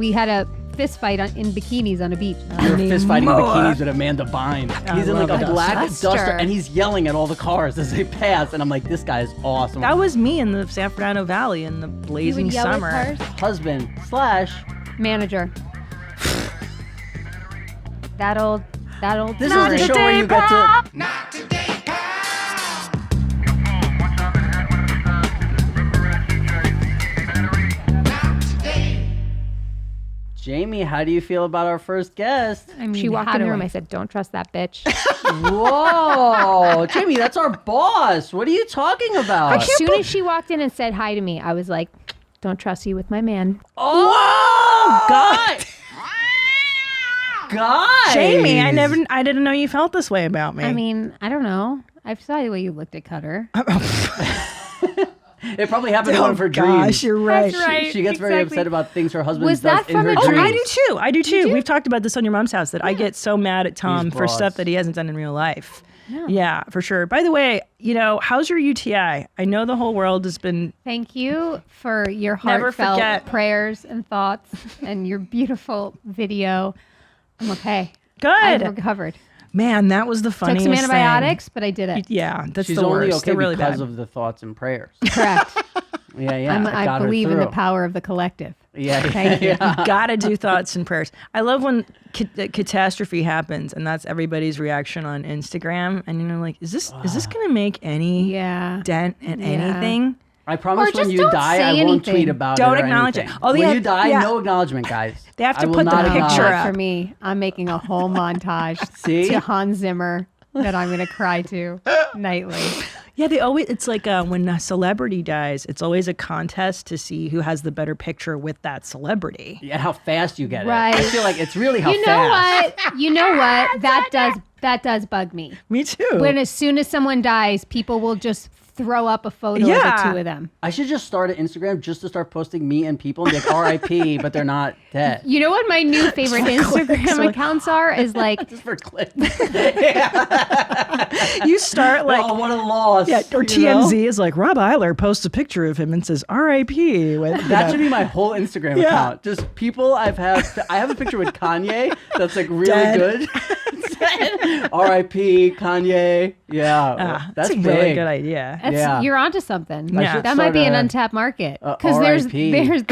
We had a fist fight in bikinis on a beach. You're fist fighting bikinis with Amanda Bynes. He's in like a black duster and he's yelling at all the cars as they pass. And I'm like, this guy is awesome. That was me in the San Fernando Valley in the blazing summer. Husband / manager. that old. This is the show where you get to. Not today, Jamie, how do you feel about our first guest? I mean, she walked in the room. I said, "Don't trust that bitch." Whoa, Jamie, that's our boss. What are you talking about? As soon as she walked in and said hi to me, I was like, "Don't trust you with my man." Oh, God. Guys. Jamie, I didn't know you felt this way about me. I mean, I don't know. I saw the way you looked at Cutter. It probably happened in one of her dreams. Gosh, you're right. That's right. She gets very upset about things her husband Was does that in from her a dreams. dream? I do too. We've talked about this on your mom's house that I get so mad at Tom for boss. stuff that he hasn't done in real life. Yeah, for sure. By the way, how's your UTI? I know the whole world has been... Thank you for your Never heartfelt forget. prayers and thoughts and your beautiful video. I'm okay. Good. I've recovered. Man, that was the Took funniest some thing. antibiotics, but I did it. Yeah, that's She's the worst. only okay They're really because bad. of the thoughts and prayers. Correct. Yeah. I believe in the power of the collective. Yeah. Thank you. You gotta do thoughts and prayers. I love when catastrophe happens and that's everybody's reaction on Instagram, and you're like, is this gonna make any dent in anything? I promise Or when just you don't die, say I won't anything. tweet about Don't it or acknowledge anything. it. Oh, when yeah, you die, yeah. no acknowledgement, guys. They have to I will put the not picture acknowledge. up. For me, I'm making a whole montage See? to Hans Zimmer that I'm going to cry to nightly. Yeah, it's like when a celebrity dies, it's always a contest to see who has the better picture with that celebrity. Yeah, how fast you get Right. it. I feel like it's really how You know fast. what? You know what? That does bug me. Me too. When as soon as someone dies, people will just throw up a photo of the two of them. I should just start an Instagram just to start posting me and people and be like R.I.P. but they're not dead. You know what my new favorite Instagram accounts are? Is like Just for clicks. You start like, Oh, what a loss. yeah, or you know? TMZ is like, Rob Eiler posts a picture of him and says R.I.P. with That should be my whole Instagram Yeah. account. Just people I have a picture with Kanye that's like really Dead. good. R.I.P. Kanye. Yeah, that's a big. really good idea. Yeah. you're onto something. I should That might be start an a- untapped market because there's RIP.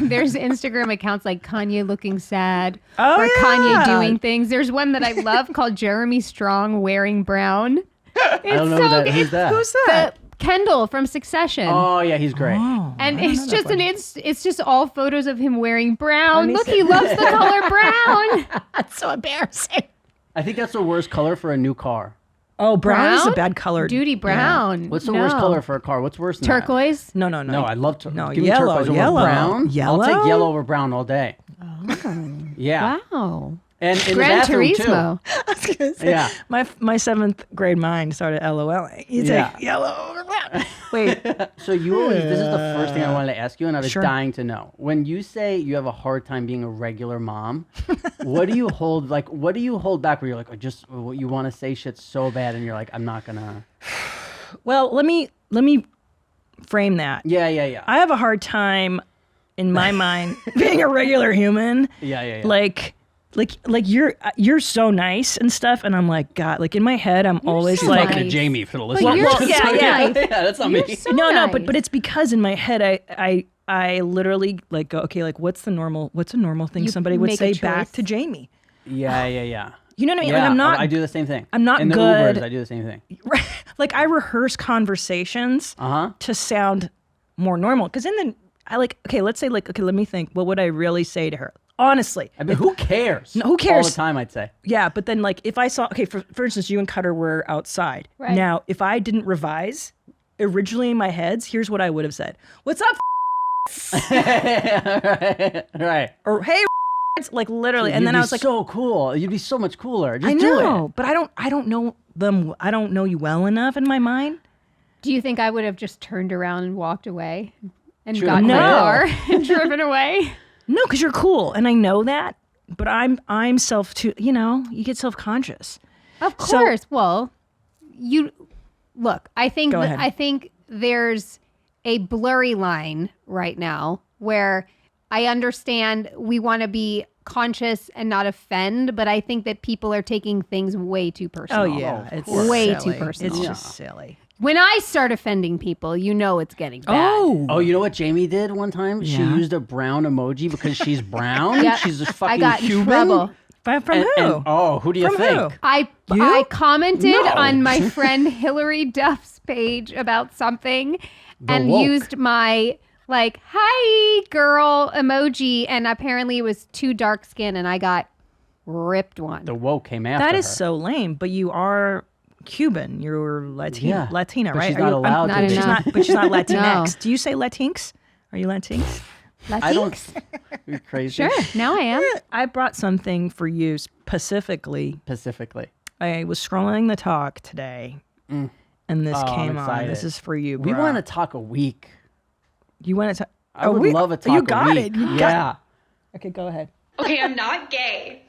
there's Instagram accounts like Kanye looking sad Oh, or yeah. Kanye doing things. There's one that I love called Jeremy Strong wearing brown. I don't know who's that. Who's that? Kendall from Succession. Oh yeah, he's great. And it's just it's just all photos of him wearing brown. me Look, see. he loves the color brown. That's so embarrassing. I think that's the worst color for a new car. Oh, brown is a Brown? bad color. Duty brown. What's the worst color for a car? What's worse than that? Turquoise. No. No, I love No, give me yellow, turquoise over yellow. brown. Yellow? I'll take yellow over brown all day. Yeah. Wow. And in Gran the bathroom Turismo. I was gonna say, Yeah. My seventh grade mind started LOLing. He's like, yellow over brown. Wait, So you always, this is the first thing I wanted to ask you, and I was Sure. dying to know. When you say you have a hard time being a regular mom, what do you hold back where you're like, you want to say shit so bad and you're like, I'm not gonna. well, let me frame that. Yeah. I have a hard time in my mind being a regular human. Yeah. Like you're so nice and stuff, and I'm like, God, like in my head, I'm always so like, nice. to Jamie for the But listeners. you're well, so yeah, nice. Yeah, that's not You're me. so no, nice. but it's because in my head, I literally like go, okay, like what's a normal thing You somebody would make a say back choice. to Jamie? Yeah. You know what I mean? Yeah, Like I'm not. I do the same thing. I'm not in the good. Ubers, I do the same thing. Like I rehearse conversations to sound more normal. Because let's say like, okay, let me think. What would I really say to her? Honestly, I mean, who cares? No, who cares? All the time, I'd say. yeah. But then like if I saw, okay, for instance, you and Cutter were outside. Right. Now, if I didn't revise, originally in my heads, here's what I would have said. What's up? Right. Or hey, like literally. And You'd then be I was like, so cool. You'd be so much cooler. Just I do know, it. but I don't know them. I don't know you well enough in my mind. Do you think I would have just turned around and walked away and True. gotten my No. car and driven away? No, because you're cool, and I know that. But I'm self too. You get self conscious. Of So- course. Well, you look. I think Go ahead. there's a blurry line right now where I understand we want to be conscious and not offend, but I think that people are taking things way too personal. Oh yeah, it's way silly. too personal. It's just silly. When I start offending people, you know it's getting bad. Oh, you know what Jamie did one time? She used a brown emoji because she's brown. Yep. She's a fucking I got in Cuban. trouble. From who? Who do you From think? who? I commented No. on my friend Hillary Duff's page about something and woke. used my like, hi girl emoji, and apparently it was too dark skin and I got ripped one. The woke came after That is her. so lame. But you are Cuban. You're Latina, Yeah, Latina, but right? she's not allowed to be. She's not, but she's not Latinx. No. Do you say Latinx? Are you Latinx? I don't. Latinx? You're crazy. Sure, now I am. I brought something for you specifically. Specifically. I was scrolling the talk today, and this Oh, I'm came on. excited. This is for you, bro. We want to talk a week. You want to talk? I would love a talk You a got week. it. You Yeah. Okay, go ahead. Okay, I'm not gay.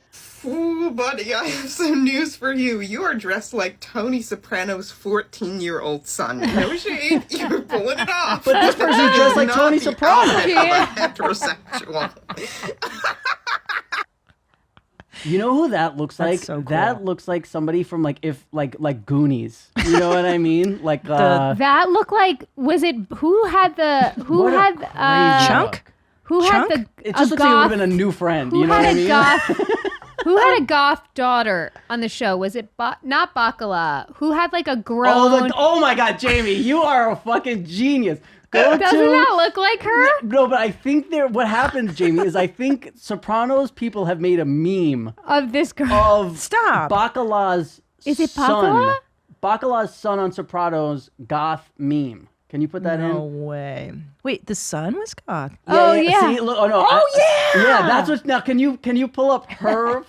Ooh, buddy, I have some news for you. You are dressed like Tony Soprano's 14-year-old son. No shade, you're pulling it off. But this person's dressed like Not Tony the Soprano. outfit of a heterosexual. You know who that looks That's like? so cool. That looks like somebody from like Goonies. You know what I mean? Like That looked like, was it, who had the Chunk? who Chunk? had the It just looks like it would have been a new friend. who You know had what I a mean? goth who had a goth daughter on the show? Was it not Bacala? Who had like a grown? Oh my God, Jamie, you are a fucking genius. Go Doesn't that look like her? No, but I think what happens, Jamie, is I think Sopranos people have made a meme Of this girl. of Stop. Bacala's Is it son. Bacala? Bacala's son on Sopranos goth meme. Can you put that No in? way. Wait, the son was goth. Oh, yeah. See, look, oh no. Yeah, that's what. Now, can you pull up her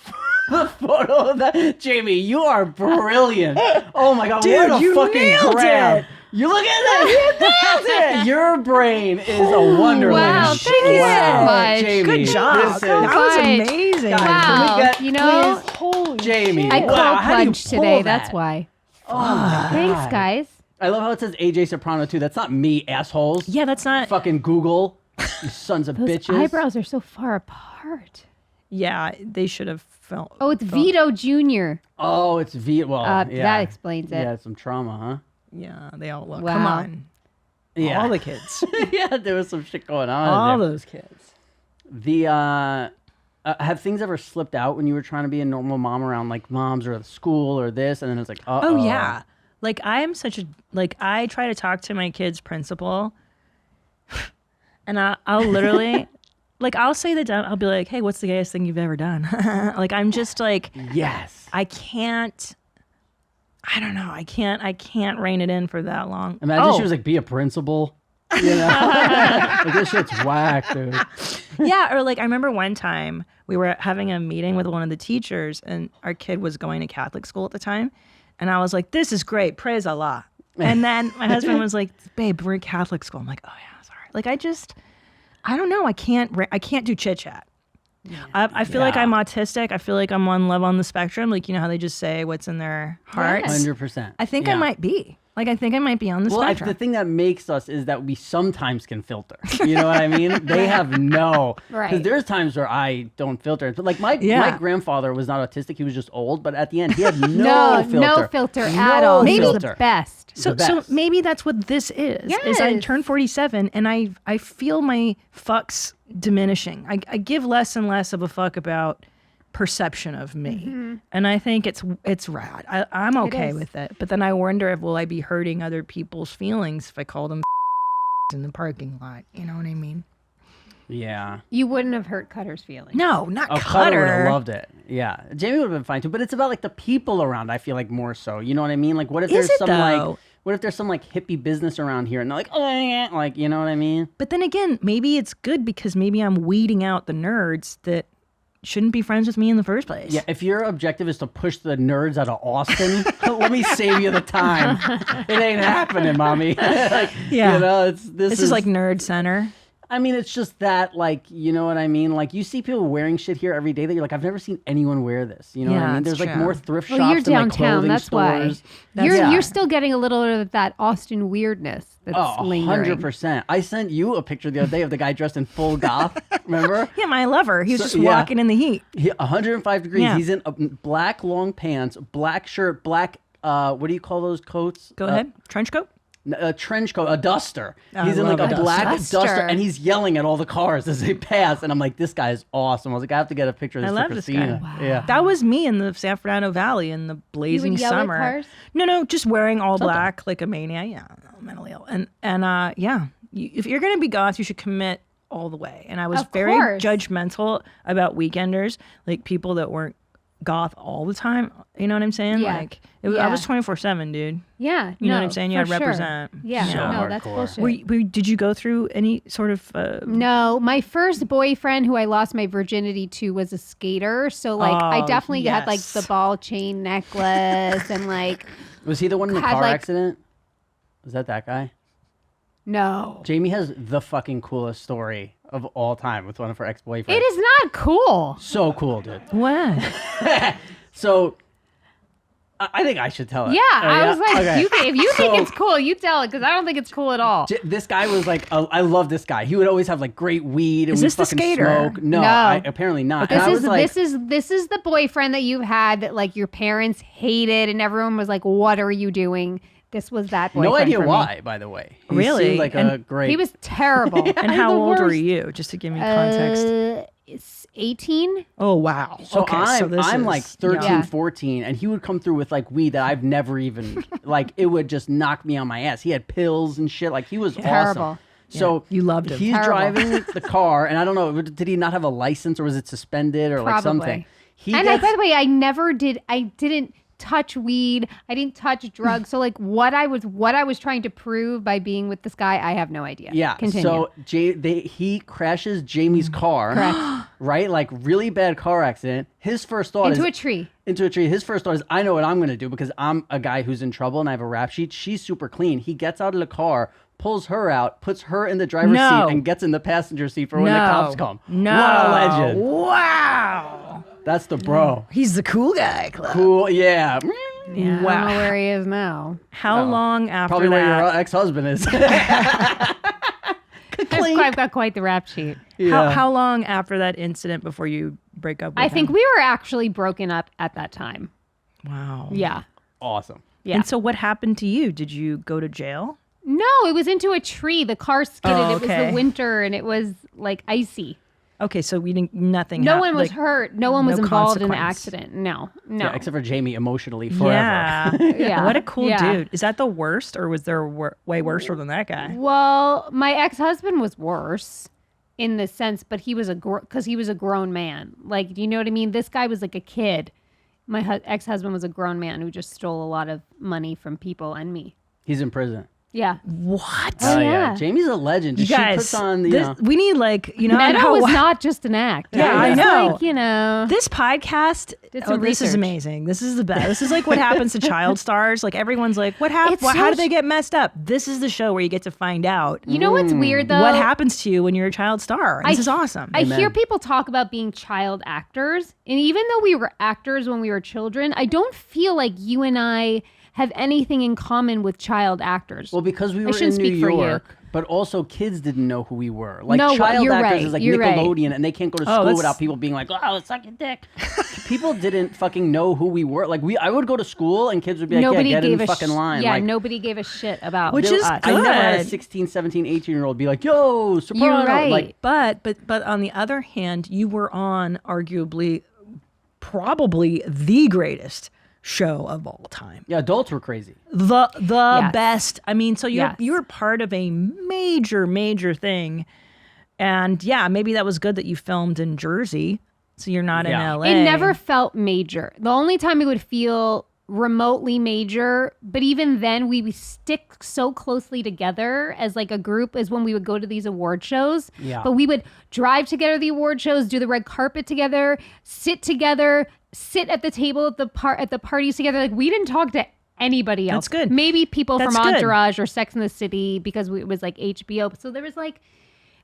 the photo of that? Jamie, you are brilliant. Oh my God, Dude, what a you fucking nailed grab. it. You look at that. You nailed it. Your brain is a wonderland. Wow, thank you so much. Jamie, Good job. this is- That was much. amazing. Guys, Wow. can we get, You know, please, Holy Jamie. I wow, cold how do you plunged pull today. that? That's why. Oh my Thanks, God. guys. I love how it says AJ Soprano too. That's not me, assholes. Yeah, that's not. Fucking Google, you sons of Those bitches. eyebrows are so far apart. Yeah, they should have felt. Oh, it's Vito Jr. Oh, it's V. Well, yeah. That explains it. Yeah, some trauma, Yeah, they all look. Wow. Come on. huh? Yeah. All the kids. Yeah, there was some shit going on. all there. those kids. The have things ever slipped out when you were trying to be a normal mom around like moms or the school or this, and then it's like, Oh yeah. Like I'm such a I try to talk to my kid's principal, and I'll literally I'll say I'll be like, hey, what's the gayest thing you've ever done? Like I'm just like yes. I can't. I don't know. I can't rein it in for that long. Imagine she was like, be a principal. You know, like this shit's whack, dude. Yeah, or like I remember one time we were having a meeting with one of the teachers, and our kid was going to Catholic school at the time, and I was like, "This is great, praise Allah." And then my husband was like, "Babe, we're in Catholic school." I'm like, "Oh yeah, sorry." Like I don't know. I can't do chit chat. I feel like I'm autistic. I feel like I'm on love on the spectrum. Like you know how they just say what's in their hearts. 100%. I think I might be. Like I think I might be on the Well, spectrum. the thing that makes us is that we sometimes can filter. You know what I mean? They have no. Right. Because there's times where I don't filter. But like my grandfather was not autistic. He was just old. But at the end, he had no filter. No filter at all. Maybe filter. the best. So best. maybe that's what this is. Is I Yes. turned 47 and I feel my fucks diminishing. I give less and less of a fuck about perception of me, and I think it's rad. I'm okay is. with it. But then I wonder if will I be hurting other people's feelings if I call them in the parking lot. You know what I mean? Yeah. You wouldn't have hurt Cutter's feelings. No, not Oh, Cutter would Cutter. have loved it. Yeah. Jamie would have been fine too. But it's about like the people around, I feel like more so. You know what I mean? Like what if Is there's it, some though? what if there's some like hippie business around here and they're like, oh yeah, like you know what I mean? But then again, maybe it's good because maybe I'm weeding out the nerds that shouldn't be friends with me in the first place. Yeah, if your objective is to push the nerds out of Austin, let me save you the time. It ain't happening, mommy. Like, Yeah. You know, This is like Nerd Center. I mean, it's just that, like, you know what I mean? Like, you see people wearing shit here every day that you're like, I've never seen anyone wear this. You know what I Yeah, mean? it's There's like true. more thrift Well, shops you're than like downtown. clothing That's stores. why. Yeah. You're still getting a little bit of that Austin weirdness that's Oh, lingering. 100%. I sent you a picture the other day of the guy dressed in full goth. Remember? Yeah, my lover. He was So- just yeah. walking in the heat. 105 degrees. Yeah. He's in black long pants, black shirt, black, what do you call those coats? Go ahead. Trench coat? A trench coat, a duster. I He's in like love a a black duster. duster, and he's yelling at all the cars as they pass. And I'm like, this guy is awesome. I was like, I have to get a picture of this I for love this Christina. guy. Yeah. That was me in the San Fernando Valley in the blazing yell at summer. cars? No, just wearing all black like a maniac. Yeah, mentally ill. And yeah, if you're gonna be goth, you should commit all the way. And I was Of very course. judgmental about weekenders, like people that weren't goth all the time. You know what I'm saying? Yeah. Like I Yeah. was 24/7, dude. Yeah. You know what no, I'm saying? You for gotta represent. Sure. Yeah. So no, that's hardcore. bullshit. Did you go through any sort of? No, my first boyfriend who I lost my virginity to was a skater. So like I Oh, definitely had like yes. the ball chain necklace and like Was he the one in the Had, car like- accident? Was that guy? no. Jamie has the fucking coolest story of all time with one of her ex-boyfriends. It is not cool. So cool, dude. What? So, I think I should tell it. Yeah, Oh, I was like, Okay. if you think So- it's cool, you tell it because I don't think it's cool at all. This guy was like, I love this guy. He would always have like great weed and Is we this the fucking skater? smoke. No, No. apparently not. This And I is was like, this is the boyfriend that you've had that like your parents hated and everyone was like, "What are you doing?" This was that boyfriend. no idea for me. why, by the way. He Really? seemed like a And great. He was terrible. And how The old were worst. you? Just to give me context. It's 18. Oh wow. So okay, I'm, this I'm is like 13, Yeah. 14, and he would come through with like weed that I've never even, like it would just knock me on my ass. He had pills and shit. Like he was Terrible. awesome. So You loved him. He's Terrible. driving the car, and I don't know, did he not have a license or was it suspended or like Probably. something? He And gets, by the way, I didn't touch weed. I didn't touch drugs. So like what I was trying to prove by being with this guy, I have no idea. yeah. Continue. So he crashes Jamie's car, Correct. right? Like really bad car accident. His first thought Into is a tree. into a tree. His first thought is, I know what I'm going to do because I'm a guy who's in trouble and I have a rap sheet. She's super clean. He gets out of the car, pulls her out, puts her in the driver's No. seat, and gets in the passenger seat for when the No. cops come. No. What a legend. Wow. That's the bro. He's the cool guy. Club. Cool. Yeah. Yeah, I don't know where he is now. How long after Probably where your that? ex-husband is. I've got quite the rap sheet. How long after that incident before you break up with I think him? we were actually broken up at that time. Wow. Yeah. Awesome. Yeah. And so what happened to you? Did you go to jail? No, it was into a tree. The car skidded. Oh, It was okay. the winter and it was like icy. Okay, so we didn't. Nothing. No hap- one was like, hurt. No one was no involved in the consequence. accident. No. No. Yeah, except for Jamie emotionally forever. Yeah. Yeah. What a cool Yeah. dude. Is that the worst, or was there way worse than that guy? Well, my ex-husband was worse in the sense, but he was because he was a grown man. Like, do you know what I mean? This guy was like a kid. My ex-husband was a grown man who just stole a lot of money from people and me. He's in prison. Yeah. What? Oh, Oh, yeah. Jamie's a legend. You She guys, puts on, you this, know. we need Meadow how- was not just an act. Yeah, It I was know. Like, you know. This podcast, Did some this is research. amazing. This is the best. This is like what happens to child stars. Like everyone's like, what happened? It's How so did they get messed up? This is the show where you get to find out You know what's weird though? what happens to you when you're a child star. This is awesome. I Amen. hear people talk about being child actors, and even though we were actors when we were children, I don't feel like you and I have anything in common with child actors. Well, because we I were in shouldn't New speak for you. York, but also kids didn't know who we were. Like No, child you're actors right, is like you're right. Nickelodeon, and they can't go to Oh, school that's- without people being like, "Oh, suck your dick." People didn't fucking know who we were. Like I would go to school, and kids would be like, Nobody "Yeah, get in gave the a fucking line." Yeah, like, nobody gave a shit about Which us. is I never had a good. 16, 17, 18-year-old be like, "Yo, soprano." You're right. Like, But on the other hand, you were on arguably, probably the greatest show of all time. yeah, adults were crazy. The Yes. best. I mean, so Yes. you're part of a major thing, and yeah, maybe that was good that you filmed in Jersey, so you're not Yeah. in LA. It never felt major. The only time it would feel remotely major, but even then we would stick so closely together as like a group is when we would go to these award shows. Yeah. But we would drive together to the award shows, do the red carpet together, sit at the table at the parties together. Like we didn't talk to anybody else. That's good. Maybe people That's from good. Entourage or Sex and the City because it was like HBO. So there was like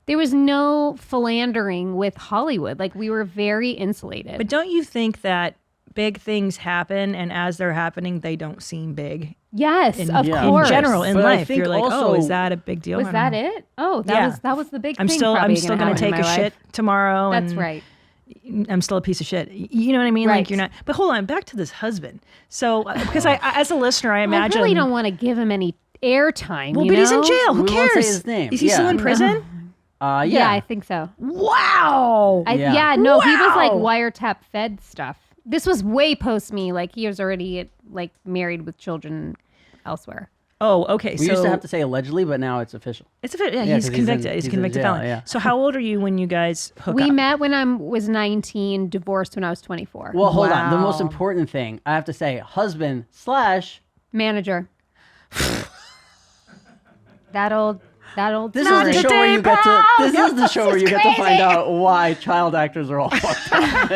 there was no philandering with Hollywood. Like we were very insulated. But don't you think that big things happen, and as they're happening, they don't seem big? yes, of Yeah. course. In general, in But I life, think you're like, also- oh, is that a big deal? Was I don't that know. it? Oh, Yeah. that was the big I'm thing. still probably going to happen take in a my shit life. tomorrow. That's and right. I'm still a piece of shit. You know what I mean? Like Right. you're not. But hold on, back to this husband. So because I, as a listener, I I imagine. really don't want to give him any airtime. Well, you but he's in know? jail. Who We won't say cares? his name. Is he still Yeah. in prison? Yeah. Yeah, I think so. Wow. Yeah. No, he was like Wow. wiretap fed stuff. This was way post me. Like he was already like married with children elsewhere. Oh, okay. We so used to have to say allegedly, but now it's official. it's a yeah, Yeah, he's 'cause he's in- convicted. He's he's a in convicted jail, felon. yeah. So how old are you when you guys hook We up? met when I was 19, divorced when I was 24. Well, hold on. The most Wow. important thing I have to say, husband / Manager. that old This story. is the show where you get to. This is the show where you get to find out why child actors are all fucked up.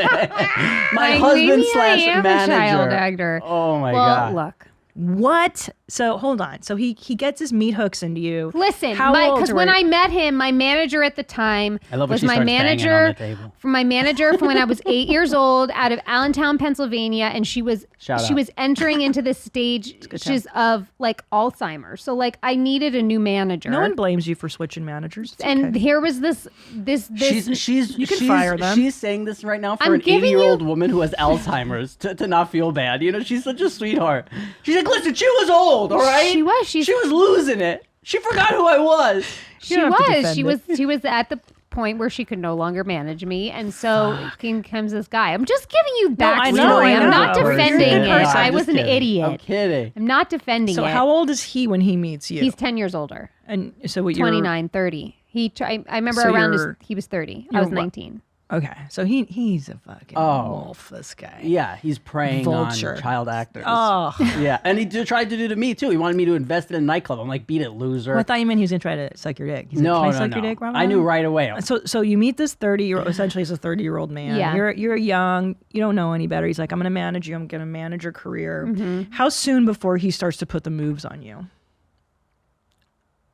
My Like, husband maybe / I am manager. a child actor. Oh my well, god. look. What? So hold on. So he gets his meat hooks into you. Listen, How old because were when you? I met him, my manager at the time I love when was she my starts banging on manager the table. from my manager from when I was 8 years old out of Allentown, Pennsylvania, and she was Shout she out. was entering into the stages of like Alzheimer's. So like I needed a new manager. No one blames you for switching managers. It's and okay. here was this You can fire them. She's saying this right now for I'm an giving 80-year-old woman who has Alzheimer's to not feel bad. You know, she's such a sweetheart. She's like, listen, she was old, all right? She was. She was losing it. She forgot who I was. she don't have to was defend she it. was she was at the point where she could no longer manage me, and so comes this guy. I'm just giving you I backstory. know, I I'm know. not You're a defending good it. person. I I'm was just an kidding. idiot. I'm kidding. I'm not defending So it. how old is he when he meets you? He's 10 years older. and so what you're 29, 30. I remember So around you're- he was 30. I you're was what? 19. Okay, so he's a fucking Oh. wolf. This guy. Yeah, he's preying Vulture. on child actors. Oh, Yeah, and he tried to do to me too. He wanted me to invest in a nightclub. I'm like, beat it, loser. well, I thought you meant he was gonna try to suck your dick. He's no, like, Can I no, suck no. your dick, Robin? I knew right away. So you meet this 30-year-old, essentially he's a 30-year-old man. Yeah. You're young, you don't know any better. He's like, I'm gonna manage you, I'm gonna manage your career. Mm-hmm. How soon before he starts to put the moves on you?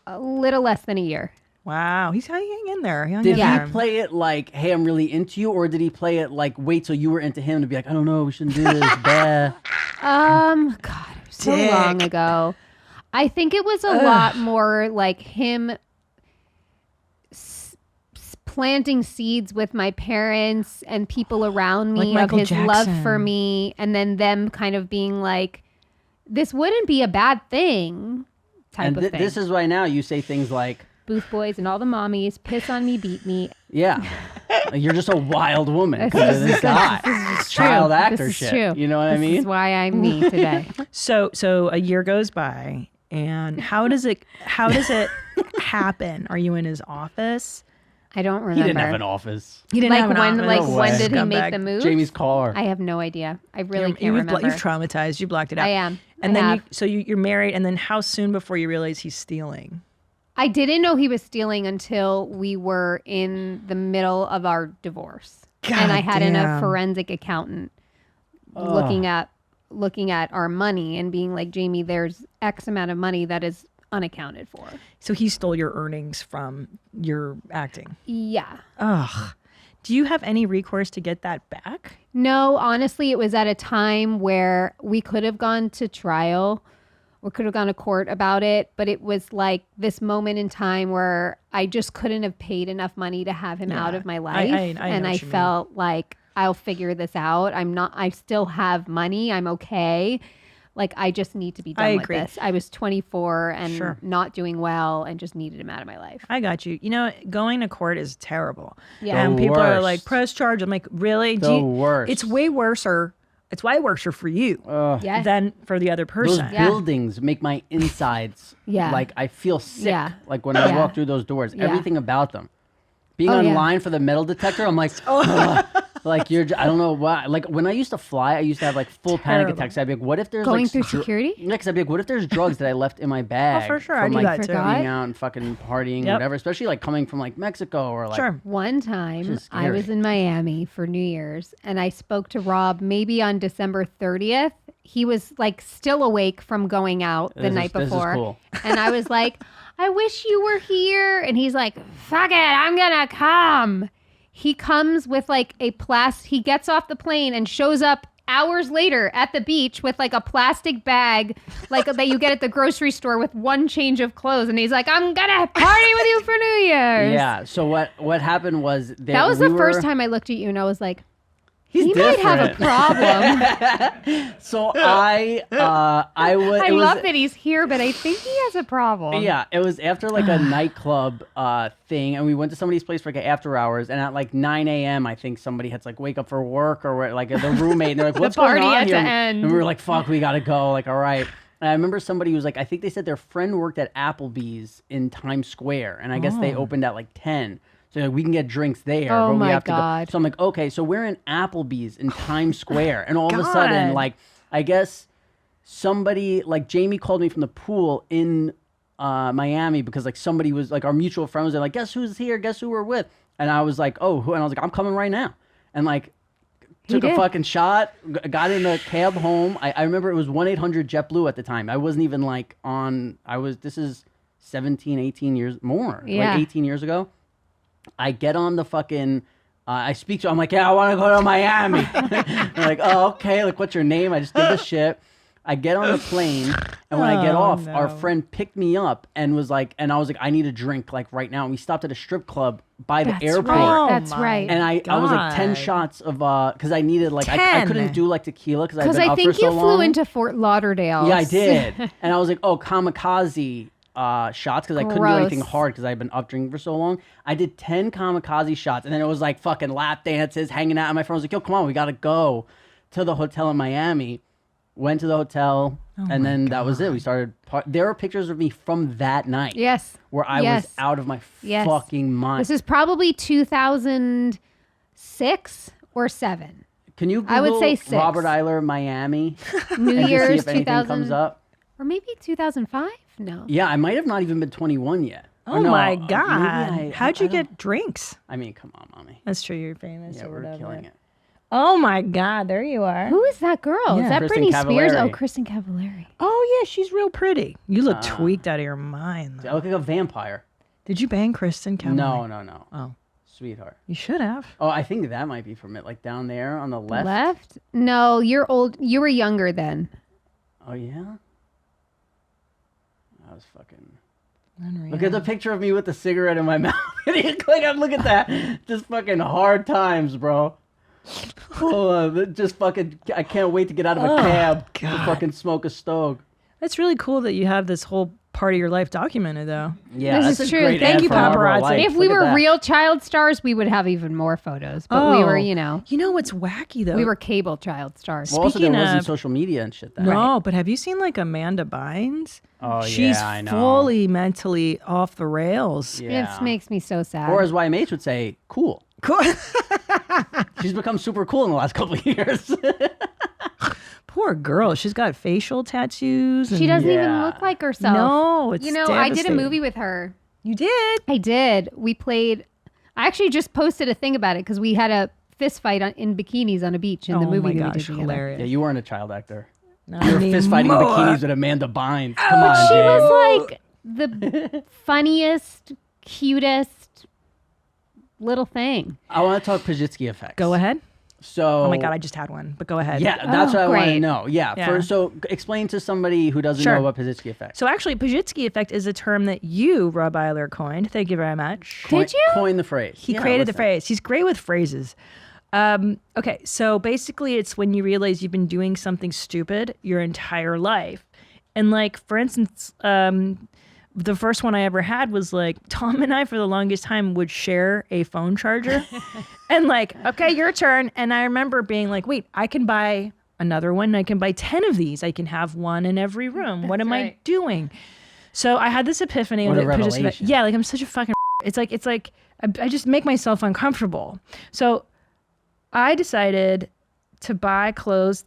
A little less than a year. Wow, he's hanging in there. Did Yeah. he play it like, hey, I'm really into you, or did he play it like, wait till you were into him to be like, I don't know, we shouldn't do this, bah. God, it was so Dick. long ago. I think it was a lot more like him planting seeds with my parents and people around me Like of Michael his love Jackson. for me, and then them kind of being like, this wouldn't be a bad thing type And of thing. this is why now you say things like, Booth Boys and all the mommies piss on me, beat me. yeah, like, you're just a wild woman This because of is- this guy. This is Child true. actor This is shit. true. You know what I This mean? is why I'm me today. So a year goes by, and how does it happen? Are you in his office? I don't remember. He didn't have an office. He didn't Like have an when, office. like No when way. did he make Scumbag. the move? Jamie's car. I have no idea. I really can't You've remember. you've traumatized. You blocked it out. I am. And I then have. you're married, and then how soon before you realize he's stealing? I didn't know he was stealing until we were in the middle of our divorce, and I had a damn. forensic accountant looking at our money and being like, Jamie, there's X amount of money that is unaccounted for. So he stole your earnings from your acting. Yeah. Ugh. Do you have any recourse to get that back? No, honestly, it was at a time where we could have gone to trial or could have gone to court about it, but it was like this moment in time where I just couldn't have paid enough money to have him out of my life. I know And I what you mean. felt like I'll figure this out. I still have money. I'm okay. Like, I just need to be I done with agree. this. I was 24 and Sure. not doing well and just needed him out of my life. I got you. You know, going to court is terrible. Yeah. And The people are worst. like, press charge. I'm like, really? The worst. It's way worser. It's way worser for you Yeah. than for the other Those person. Yeah. buildings make my insides Yeah. like I feel sick. Yeah. Like when I Yeah. walk through those doors, Yeah. everything about them. Being Oh, yeah. online for the metal detector, I'm like, ugh. Like I don't know why. Like when I used to fly, I used to have like full panic Terrible. attacks. I'd be like, what if there's Going like through security? Yeah, because I'd be like, what if there's drugs that I left in my bag? for sure. I From do like that too. Forgot? being out and fucking partying, Yep. whatever. Especially like coming from like Mexico or like. Sure. One time Which is I was scary. in Miami for New Year's and I spoke to Rob maybe on December 30th. He was like still awake from going out the This is- night this is before. cool. And I was like, I wish you were here. And he's like, fuck it, I'm gonna come. He comes with like he gets off the plane and shows up hours later at the beach with like a plastic bag like that you get at the grocery store with one change of clothes. And he's like, I'm gonna party with you for New Year's. Yeah. So what happened was that was the first time I looked at you and I was like, he different. might have a problem. So I love that he's here, but I think he has a problem. Yeah, it was after like a nightclub thing, and we went to somebody's place for like after hours, and at like 9 a.m. I think somebody had to like wake up for work or like the roommate, and they're like, "What's the party going on at here?" the end. And we were like, "Fuck, we gotta go." Like, all right. And I remember somebody was like, I think they said their friend worked at Applebee's in Times Square, and I guess they opened at like 10. So like, we can get drinks there. Oh but we my have God. To go. So I'm like, okay, so we're in Applebee's in Times Square, and all of a sudden, like, I guess somebody, like Jamie called me from the pool in Miami because like somebody was like our mutual friend was there, like, guess who's here? Guess who we're with? And I was like, oh, who? And I was like, I'm coming right now. And like, took a fucking shot, got in the cab home. I remember it was 1-800 JetBlue at the time. I wasn't even like this is 17, 18 years more, Yeah. like 18 years ago. I get on the fucking, I speak to I'm like, yeah, I want to go to Miami. They're like, oh, okay. Like, what's your name? I just did the shit. I get on the plane, and when I get off, our friend picked me up and was like, and I was like, I need a drink, like, right now. And we stopped at a strip club by the airport. Right. That's right. And I was like 10 shots of, because I needed, like, I couldn't do, like, tequila because I'd been up for so long. Because I think you flew into Fort Lauderdale. Yeah, I did. And I was like, oh, kamikaze shots because I couldn't do anything hard because I'd been up drinking for so long. I did 10 kamikaze shots, and then it was like fucking lap dances, hanging out. And my friend was like, yo, come on, we got to go to the hotel in Miami. Went to the hotel, and then that was it. We started. There are pictures of me from that night. Yes. Where I was out of my fucking mind. This is probably 2006 or 7. Can you Google I would say 6. Robert Eiler, Miami? New and Year's see if anything 2000 comes up? Or maybe 2005? No. Yeah, I might have not even been 21 yet. Oh Or no, my maybe God. How'd you I don't- get drinks? I mean, come on, mommy. That's true. You're famous Yeah, or we're whatever. killing it. Oh my God. There you are. Who is that girl? Yeah. Is that Kristen Britney Spears? Cavallari. Oh, Kristen Cavallari. Oh yeah, she's real pretty. You look tweaked out of your mind. I Though. look like a vampire. Did you bang Kristen Cavallari? No. Oh, Sweetheart. you should have. Oh, I think that might be from it. Like down there on the left. Left? No, you're old. You were younger then. Oh, yeah? I was fucking... Unreal. Look at the picture of me with the cigarette in my mouth. Look at that. Just fucking hard times, bro. Just fucking... I can't wait to get out of a cab to fucking smoke a stove. That's really cool that you have this whole part of your life documented, though. Yeah, This that's is a true. great Thank ad you, for Marlboro paparazzi. Lights. If we Look at were that. real child stars, we would have even more photos. But we were, Oh. you know, You know what's wacky though? we were cable child stars. Well, also, there Speaking wasn't of- social media and shit then. No, but have you seen like Amanda Bynes? Oh, She's yeah, I know. fully mentally off the rails. Yeah. It makes me so sad. Or as YMH would say, cool. Cool. She's become super cool in the last couple of years. Poor girl. She's got facial tattoos. She and- doesn't even Yeah. look like herself. No, it's You know, I did a devastating. movie with her. You did? I did. We played. I actually just posted a thing about it because we had a fist fight in bikinis on a beach in the Oh movie my that we gosh, did together. hilarious. Yeah, you weren't a child actor. Not You were fist fighting anymore. bikinis with Amanda Bynes. Come on, She James. was like the funniest, cutest little thing. I want to talk Pazsitzky Effects. Go ahead. So, Oh my God, I just had one, but go ahead. yeah, that's what I want to great. know. Yeah, Yeah. so explain to somebody who doesn't Sure. know about Pazsitzky Effects. So actually, Pazsitzky effect is a term that you, Rob Eiler, coined. Thank you very much. Did you? Coin the phrase. He Yeah, created the what's that? phrase. He's great with phrases. Okay, so basically, it's when you realize you've been doing something stupid your entire life. And like, for instance, the first one I ever had was like, Tom and I, for the longest time, would share a phone charger. And like, okay, your turn. And I remember being like, wait, I can buy another one. I can buy 10 of these. I can have one in every room. What am I right. doing? So I had this epiphany. What a with Pazsitzky- revelation. Yeah, like I'm such a fucking. It's like I just make myself uncomfortable. So I decided to buy clothes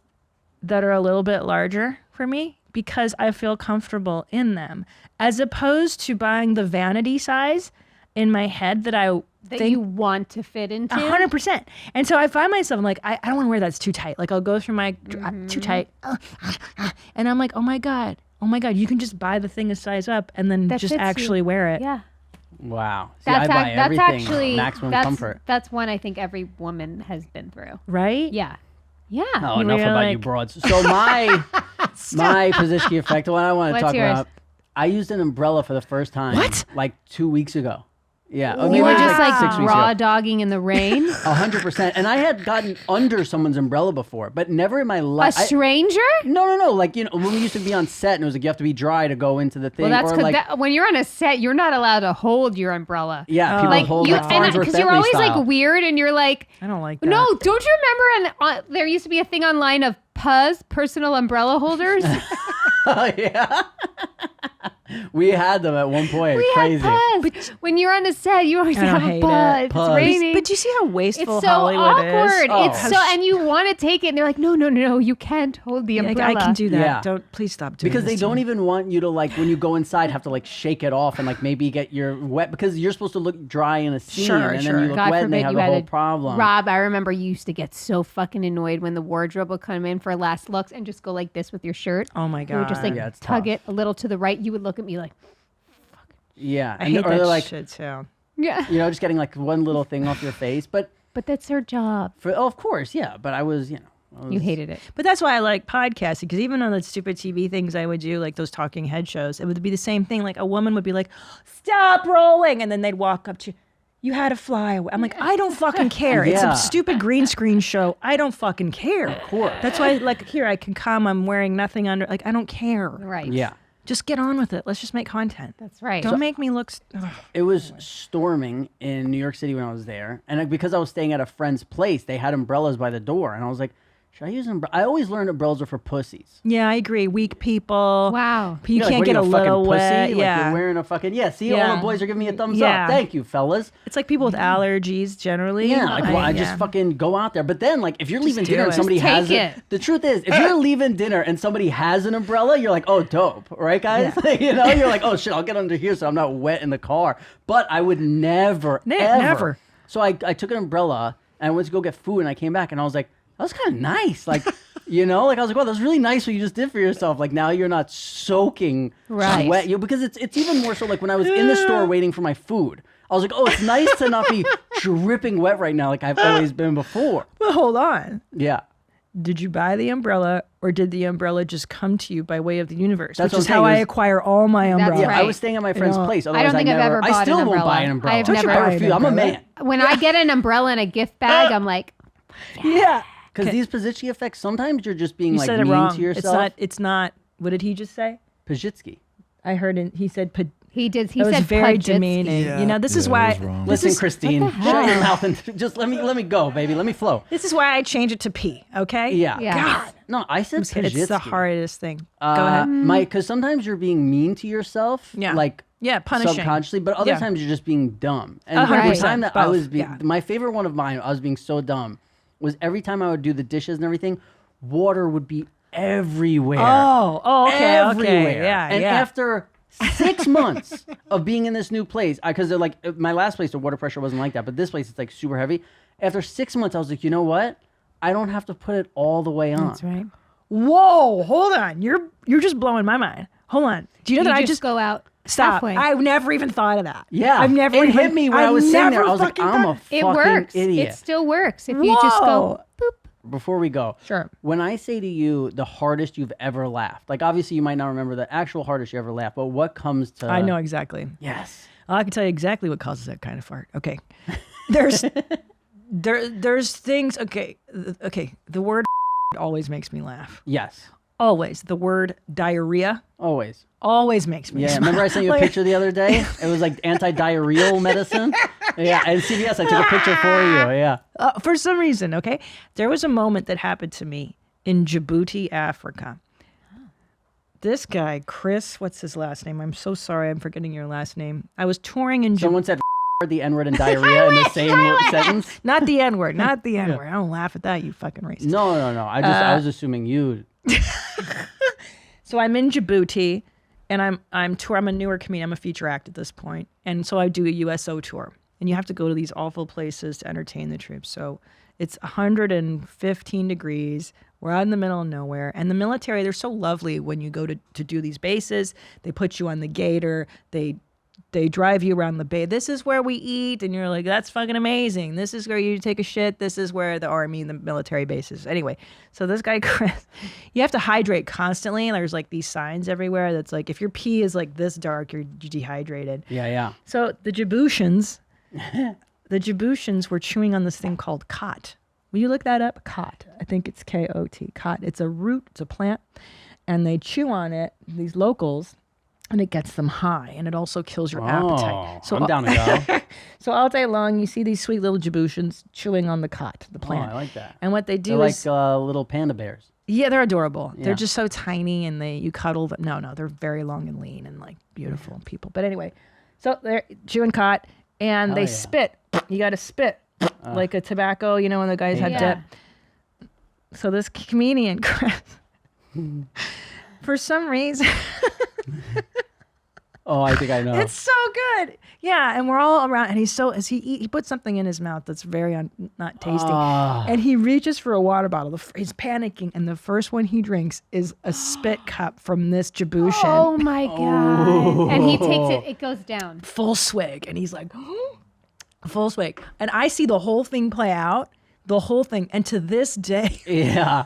that are a little bit larger for me because I feel comfortable in them, as opposed to buying the vanity size in my head that I That think you want to fit into. 100%. And so I find myself, I'm like, I don't want to wear that's too tight. Like I'll go through my too tight. And I'm like, oh my God, oh my God, you can just buy the thing a size up and then That just fits you. actually wear it. Yeah. Wow. See, I buy That's everything actually maximum that's, comfort. That's one I think every woman has been through. Right? Yeah. Yeah. Oh, You enough were about you like- broads. So my Pazsitzky effect, the one I want to What's talk yours? about, I used an umbrella for the first time like 2 weeks ago. Yeah. Or You maybe were it was just like 6 weeks raw ago. dogging in the rain. 100%. And I had gotten under someone's umbrella before, but never in my A life. stranger? No. Like, when we used to be on set and it was like you have to be dry to go into the thing. Well, that's or because like, when you're on a set, you're not allowed to hold your umbrella. yeah, people Like hold you, like Farnsworth because you're Bentley always style. like weird, and you're like, I don't like that. no, don't you remember? There used to be a thing online of Puzz personal umbrella holders. Oh, yeah. We had them at one point. We Crazy. had Puzz. When you're on a set, you always I don't have a hate Puzz. it. It's Puzz. raining. But you see how It's wasteful so Hollywood awkward. is? Oh. It's so, and you want to take it, and they're like, no, you can't hold the Like, umbrella. I can do that. Yeah. Don't please stop doing Because this they to don't me. even want you to, like, when you go inside, have to, like, shake it off and, like, maybe get your wet, because you're supposed to look dry in a scene, Sure, and sure. then you look God wet and they forbid have you the had whole to- problem. Rob, I remember you used to get so fucking annoyed when the wardrobe would come in for last looks and just go like this with your shirt. Oh my You would just God. like Yeah, it's tug tough. it a little to the right. You would look at me like, Yeah. I hate or they're that like, shit too. yeah. just getting, like, one little thing off your face. But, But that's her job. of course, yeah. But I was, You hated it. But that's why I like podcasting, because even on the stupid TV things I would do, like those talking head shows, it would be the same thing. Like a woman would be like, "Stop rolling," and then they'd walk up to you. You had to fly away. I'm like, I don't fucking care. It's Yeah. a stupid green screen show. I don't fucking care. Of course. That's why, like, here I can come. I'm wearing nothing under. Like, I don't care. Right. Yeah. Just get on with it. Let's just make content. That's right. Don't make me look. It was storming in New York City when I was there. And because I was staying at a friend's place, they had umbrellas by the door. And I was like, should I use an umbrella? I always learned umbrellas are for pussies. Yeah, I agree. Weak people. Wow. You You're like, can't what are get you, a little fucking wet. pussy? Like, Yeah. you're wearing a fucking, see, all Yeah. the boys are giving me a thumbs Yeah. up. Thank you, fellas. It's like people with allergies generally. Yeah, like, well, I yeah. just fucking go out there. But then, like, if you're leaving do dinner and it. somebody Just has take it, it. the truth is, if you're leaving dinner and somebody has an umbrella, you're like, oh, dope, right, guys? You're like, oh shit, I'll get under here so I'm not wet in the car. But I would never, ever. never. So I took an umbrella and I went to go get food, and I came back and I was like, that was kind of nice, like. Like I was like, wow, that's really nice what you just did for yourself. Like now you're not soaking Right. sweat. Because it's even more so like when I was in the store waiting for my food. I was like, oh, it's nice to not be dripping wet right now like I've always been before. But hold on. Yeah. Did you buy the umbrella, or did the umbrella just come to you by way of the universe? That's Which is what I'm how saying. I It was- acquire all my umbrellas. Yeah, right. I was staying at my friend's know, place. I Otherwise, don't think I've never, ever I bought still an won't buy umbrella. an umbrella. I've never- I refuse. I'm a umbrella. man. When I get an umbrella in a gift bag, I'm like, Yeah. Because these Pazsitzky effects, sometimes you're just being You like said it mean wrong. to yourself. It's not. What did he just say? Pazsitzky. I heard he said. he did. He That was said very Pazsitzky. demeaning. This is why. that was wrong. Listen, is- Christine, shut your mouth and just let me go, baby. Let me flow. This is why I change it to P. Okay. Yeah. Yeah. God. No, I said It's the Pazsitzky. hardest thing. Go ahead. Because sometimes you're being mean to yourself, Yeah. like Yeah, punishing. subconsciously, but other Yeah. times you're just being dumb. And 100%, the time that I both, was being, yeah. my favorite one of mine, I was being so dumb, was every time I would do the dishes and everything, water would be everywhere. Oh, okay, everywhere. okay, yeah, And yeah. after 6 months of being in this new place, because they're like my last place, the water pressure wasn't like that, but this place it's like super heavy. After 6 months, I was like, you know what? I don't have to put it all the way on. That's right. Whoa, hold on. You're just blowing my mind. Hold on. Do you know You that I just just go out stop? halfway. I've never even thought of that. Yeah, I've never it even, hit me when I I've was sitting there. never I was like, fucking I'm a thought- it fucking works. idiot. It still works if you just go Whoa. boop. Before we go, Sure. when I say to you the hardest you've ever laughed, like obviously you might not remember the actual hardest you ever laughed, but what comes to? I know exactly. Yes. I can tell you exactly what causes that kind of fart. Okay. There's there's things. Okay. The word always makes me laugh. Yes. Always. The word diarrhea Always. always makes me Yeah. smile. Remember I sent you a Like- picture the other day? It was like anti-diarrheal medicine. Yeah. And CVS, I took a picture for you. Yeah. For some reason, okay? There was a moment that happened to me in Djibouti, Africa. This guy, Chris, what's his last name? I'm so sorry, I'm forgetting your last name. I was touring in Djibouti. Someone said the N-word and diarrhea in the same sentence. Not the N-word, not the N-word. I don't laugh at that, you fucking racist. No. I was assuming you. So I'm in Djibouti, and I'm a newer comedian. I'm a feature act at this point, and so I do a USO tour, and you have to go to these awful places to entertain the troops. So It's 115 degrees. We're out in the middle of nowhere. And the military, they're so lovely when you go to do these bases. They put you on the gator. They drive you around the bay. This is where we eat. And you're like, that's fucking amazing. This is where you take a shit. This is where the army and the military base is. Anyway, so this guy, Chris, you have to hydrate constantly. There's like these signs everywhere that's like, if your pee is like this dark, you're dehydrated. Yeah. So the Djiboutians were chewing on this thing called khat. Will you look that up? Khat. I think it's K-O-T. Khat. It's a root. It's a plant. And they chew on it, these locals, and it gets them high. And it also kills your appetite. So I'm down to go. So all day long, you see these sweet little Djiboutians chewing on the khat, the plant. I like that. And what they do They're is... like little panda bears. Yeah, they're adorable. Yeah. They're just so tiny, and you cuddle them. No, they're very long and lean and like beautiful people. But anyway, so they're chewing khat, and they spit. You got to spit. Like a tobacco, when the guys have dip. So this comedian, Chris, for some reason, oh, I think I know. it's so good. Yeah, and we're all around, and he puts something in his mouth that's very not tasty, and he reaches for a water bottle. He's panicking, and the first one he drinks is a spit cup from this Djiboutian. Oh my God. And he takes it, it goes down. Full swig, and he's like, full swig. And I see the whole thing play out, and to this day, Yeah.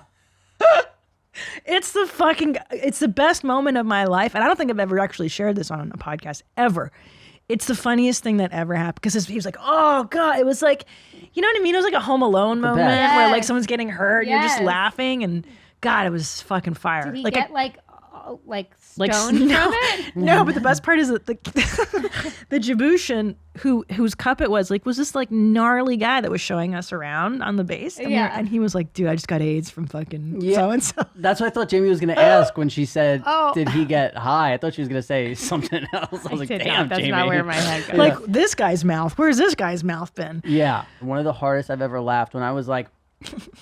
it's the best moment of my life. And I don't think I've ever actually shared this on a podcast ever. It's the funniest thing that ever happened, because he was like, oh God, it was like, you know what I mean? It was like a Home Alone moment where like someone's getting hurt, you're just laughing, and God, it was fucking fire. Did he like get stoned from it? No, but the best part is that the Djiboutian whose cup it was this like gnarly guy that was showing us around on the base. And he was like, dude, I just got AIDS from fucking so-and-so. That's what I thought Jamie was going to ask when she said, did he get high? I thought she was going to say something else. I was like, damn, That's Jamie. not where my head goes. Like this guy's mouth. Where's this guy's mouth been? Yeah. One of the hardest I've ever laughed, when I was like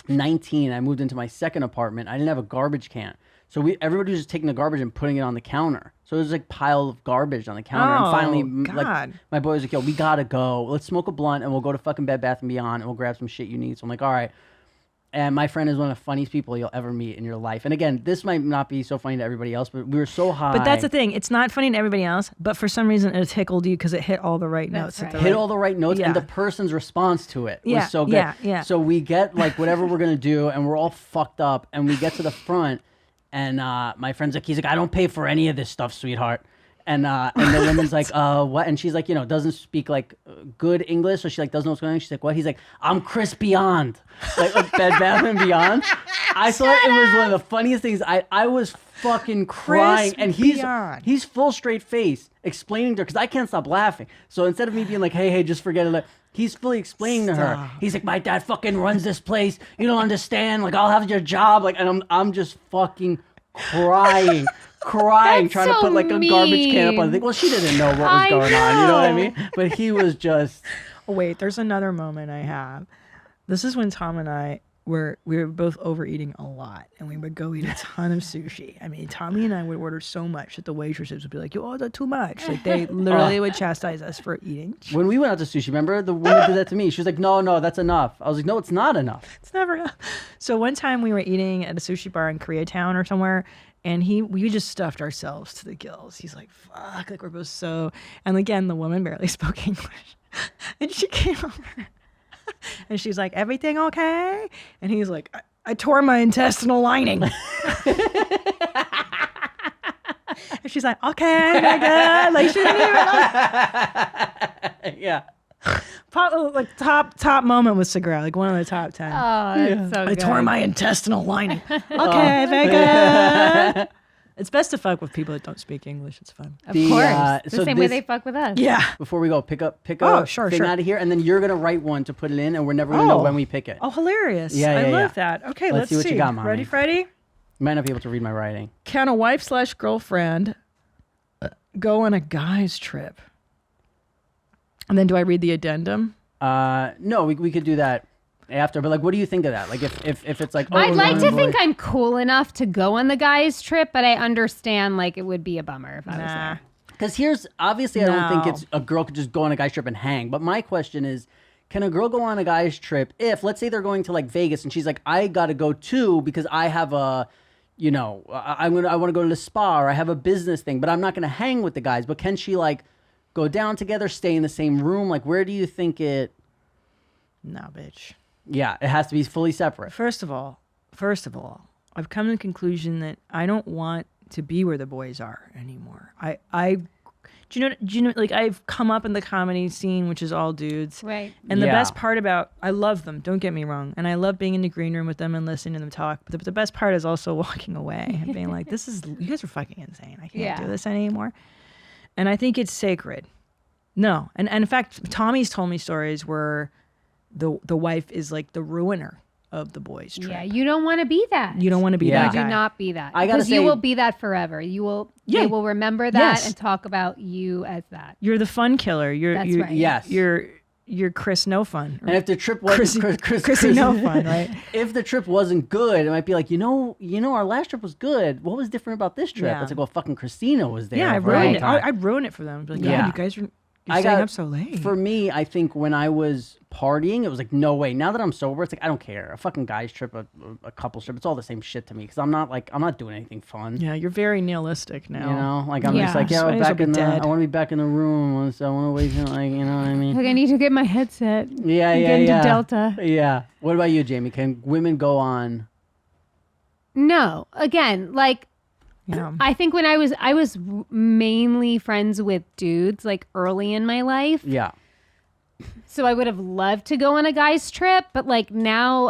19, I moved into my second apartment. I didn't have a garbage can. So everybody was just taking the garbage and putting it on the counter. So it was like pile of garbage on the counter. And finally, like my boy was like, yo, we gotta go. Let's smoke a blunt and we'll go to fucking Bed Bath & Beyond and we'll grab some shit you need. So I'm like, all right. And my friend is one of the funniest people you'll ever meet in your life. And again, this might not be so funny to everybody else, but we were so high. But that's the thing. It's not funny to everybody else, but for some reason it tickled you because it hit all the right notes. Right. Hit all the right notes, and the person's response to it was so good. Yeah. So we get like whatever we're going to do, and we're all fucked up, and we get to the front, and my friend's like, he's like, I don't pay for any of this stuff, sweetheart. And the woman's like, what? And she's like, doesn't speak like good English, so she like doesn't know what's going on. She's like, what? He's like, I'm Chris Beyond, like Bed Bath & Beyond. I thought it was one of the funniest things. I was fucking crying, and he's full straight face explaining to her, because I can't stop laughing. So instead of me being like, hey, just forget it, like, he's fully explaining to her. He's like, my dad fucking runs this place. You don't understand. Like, I'll have your job. Like, and I'm just fucking crying, trying to put like a garbage can up on the thing. Well, she didn't know what was going on, you know what I mean? But he was just... Oh, wait, there's another moment I have. This is when Tom and I we were both overeating a lot, and we would go eat a ton of sushi. I mean, Tommy and I would order so much that the waitresses would be like, you ordered too much. Like, they literally would chastise us for eating. When we went out to sushi, remember? The woman did that to me. She was like, no, that's enough. I was like, no, it's not enough. It's never enough. So one time we were eating at a sushi bar in Koreatown or somewhere, and we just stuffed ourselves to the gills. He's like, fuck, like we're both so... And again, the woman barely spoke English. And she came over. And she's like, everything okay? And he's like, I tore my intestinal lining. And she's like, okay, my God. Like, she didn't even Yeah. Top moment with Segura, like one of the top 10. Oh, that's so good. I tore my intestinal lining. Okay, very good. It's best to fuck with people that don't speak English. It's fun. Of course. The same way they fuck with us. Yeah. Before we go, pick a thing out of here, and then you're going to write one to put it in, and we're never going to know when we pick it. Oh, hilarious. Yeah, I love that. Okay, let's see. What you got, Mommy. Ready, Freddie? You might not be able to read my writing. Can a wife/girlfriend go on a guy's trip? And then do I read the addendum? No, we could do that after, but like, what do you think of that? Like, if it's like, I'd like to think I'm cool enough to go on the guy's trip, but I understand like it would be a bummer if I was there. Because here's obviously, I don't think it's a girl could just go on a guy's trip and hang. But my question is, can a girl go on a guy's trip if, let's say they're going to like Vegas and she's like, I got to go too because I have a, you know, I want to go to the spa or I have a business thing, but I'm not going to hang with the guys. But can she like go down together, stay in the same room? Like, where do you think it? No, bitch. Yeah, it has to be fully separate. First of all, I've come to the conclusion that I don't want to be where the boys are anymore. Do you know, like I've come up in the comedy scene, which is all dudes. Right. And the best part about, I love them, don't get me wrong. And I love being in the green room with them and listening to them talk. But the best part is also walking away and being like, you guys are fucking insane. I can't do this anymore. And I think it's sacred. No. And in fact, Tommy's told me stories where the wife is like the ruiner of the boys' trip. Yeah, you don't want to be that. You don't want to be that You guy. do not be that. I gotta Because you say- will be that forever. They will remember that and talk about you as that. You're the fun killer. That's right. Yes. You're Chris No Fun. And if the trip wasn't Chrissy No Fun, right? If the trip wasn't good, it might be like, you know, our last trip was good. What was different about this trip? Yeah. It's like, well, fucking Christina was there. Yeah, I for a long ruined it. time. I ruined it for them. Like, Yeah. you guys are I staying got- up so late. For me, I think when I was partying, it was like, no way. Now that I'm sober, it's like, I don't care. A fucking guy's trip, a couple's trip, it's all the same shit to me because I'm not doing anything fun. Yeah, you're very nihilistic now. You know, like I'm just like, Might as well back be in the. dead. I want to be back in the room. So I want to wait. Like, you know what I mean? Like, I need to get my headset. Yeah, and yeah, get into yeah. Delta. Yeah. What about you, Jamie? Can women go on? No. Again, like, Yeah. I think when I was mainly friends with dudes like early in my life. Yeah. So I would have loved to go on a guy's trip, but like now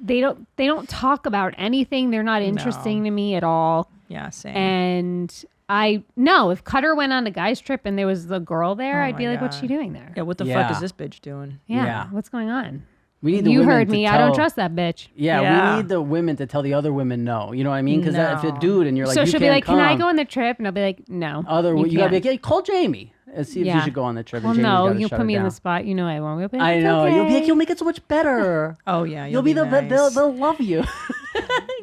they don't talk about anything. They're not interesting to me at all. Yeah, same. And if Cutter went on a guy's trip and there was the girl there, Oh I'd be my like, what's God. she doing there? Yeah, what the Yeah. fuck is this bitch doing? Yeah. What's going on? We need the You women heard to me. Tell, I don't trust that bitch. Yeah, Yeah. we need the women to tell the other women no. You know what I mean? Because if a No. dude and you're like, So you she'll be can't like, can I come, go on the trip? And I'll be like, no. you gotta be can't. like, hey, call Jamie and see if Yeah. you should go on the trip. Well, and Jamie's no, gotta you'll shut put her me in the down. spot. You know I won't. You'll be like, I "It's know. You'll be okay." like, you'll make it so much better. Oh yeah, You'll be nice. they'll love you.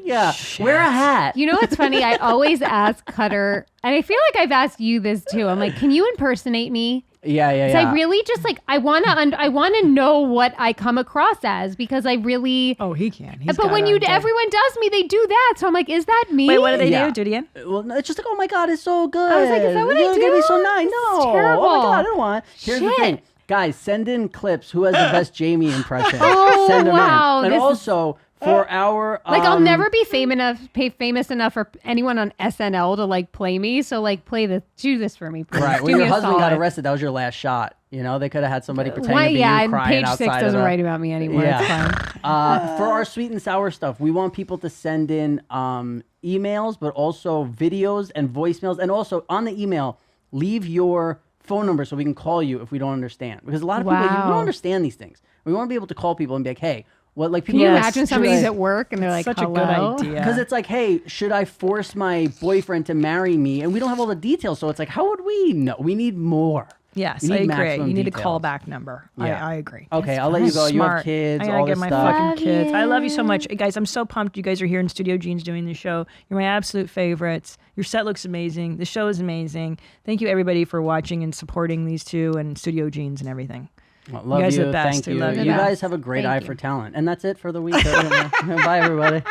Yeah. Wear a hat. You know what's funny? I always ask Cutter, and I feel like I've asked you this too. I'm like, can you impersonate me? Yeah, yeah, 'Cause yeah. I really just like I wanna know what I come across as because I really. Oh, he can. But when everyone does me, they do that. So I'm like, is that me? Wait, what do they Yeah. do? Do it again. Well, no, it's just like, oh my God, it's so good. I was like, is that what I You're gonna be so do? nice. This is No. terrible. Oh my God, I don't want. Here's the Shit. thing. Guys, send in clips. Who has the best Jamie impression? Oh, Send them wow, in. And this is- also, for our... Like I'll never be famous enough for anyone on SNL to like play me. So like do this for me, please. Right. Do When me your a husband got solid. arrested, that was your last shot. You know, they could have had somebody pretending Why, to be yeah, you and crying Page outside 6 of doesn't the... write about me anymore. It's fine. For our sweet and sour stuff, we want people to send in emails, but also videos and voicemails. And also on the email, leave your phone number so we can call you if we don't understand. Because a lot of people, we Wow. don't understand these things. We want to be able to call people and be like, hey, what, like Can people... you Yes, imagine should somebody's I- at work and they're like, Such hello? a good idea. Because it's like, hey, should I force my boyfriend to marry me? And we don't have all the details. So it's like, how would we know? We need more. Yes, We I need agree. maximum You need a details. callback number. Yeah. I agree. Okay, I'll let you go. You have Smart. kids, I gotta all get this my stuff. fucking Love kids. I love you so you. much, guys. I'm so pumped you guys are here in Studio Jeans doing the show. You're my absolute favorites. Your set looks amazing. The show is amazing. Thank you everybody for watching and supporting these two and Studio Jeans and everything. Well, love guys you. are the best. Thank I you. love You you. guys have a great Thank eye you. for talent. And that's it for the week. Bye, everybody.